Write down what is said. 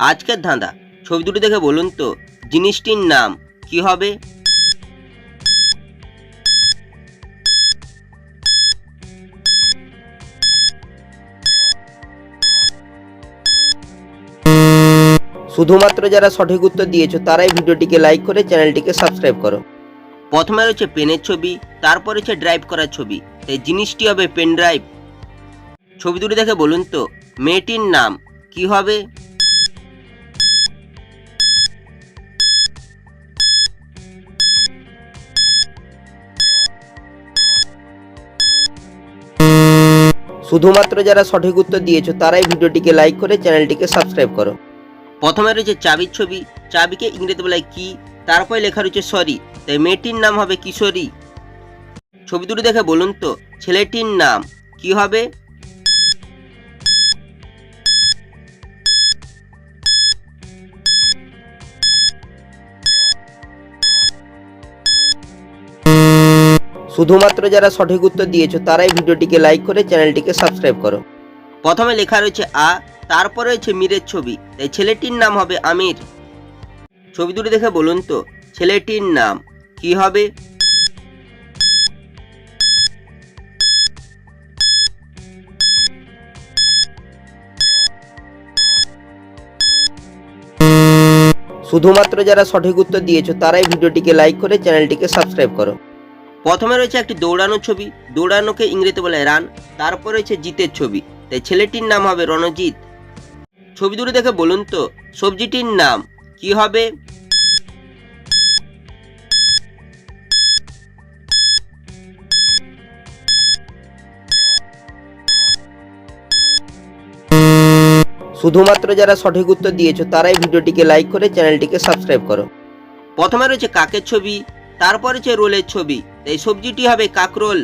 আজকের ধাঁধা, ছবি দুটো দেখে বলুন তো জিনিসটির নাম কি হবে? শুধুমাত্র যারা সঠিক উত্তর দিয়েছো তারাই ভিডিওটিকে লাইক করে চ্যানেলটিকে সাবস্ক্রাইব করো। প্রথমে রয়েছে পেনের ছবি, তারপর রয়েছে ড্রাইভ করার ছবি, তাই জিনিসটি হবে পেন ড্রাইভ। ছবি দুটো দেখে বলুন তো মেয়েটির নাম কি হবে? শুধুমাত্র যারা সঠিক উত্তর দিয়েছো তারাই ভিডিওটিকে লাইক করে চ্যানেলটিকে সাবস্ক্রাইব করো। প্রথমে রয়েছে চাবির ছবি, চাবিকে ইংরেজিতে বলা হয় কি, তারপরে লেখা রয়েছে সরি, তাই মেয়েটির নাম হবে কিশোরী। ছবি দুটো দেখে বলুন তো ছেলেটির নাম কি হবে? শুধুমাত্র যারা সঠিক উত্তর দিয়েছো তারাই ভিডিওটিকে লাইক করে চ্যানেলটিকে সাবস্ক্রাইব করো। প্রথমে লেখা রয়েছে আ, তারপরে রয়েছে মীরের ছবি, তাই ছেলেটির নাম হবে আমির। ছবি দুটো দেখে বলুন তো ছেলেটির নাম কি হবে? শুধুমাত্র যারা সঠিক উত্তর দিয়েছো তারাই ভিডিওটিকে লাইক করে চ্যানেলটিকে সাবস্ক্রাইব করো। প্রথমে রয়েছে একটি দৌড়ানোর ছবি, দৌড়ানোকে ইংরেজিতে বলে রান, তারপর রয়েছে জিতের ছবি, তাই ছেলেটির নাম হবে রণজিৎ। ছবি দুটো দেখে বলুন তো সবজিটির নাম কি হবে? শুধুমাত্র যারা সঠিক উত্তর দিয়েছো তারাই ভিডিওটিকে লাইক করে চ্যানেলটিকে সাবস্ক্রাইব করো। প্রথমে রয়েছে কাকের ছবি, তারপর রয়েছে রোলের ছবি, তাই সবজিটি হবে কাকরোল।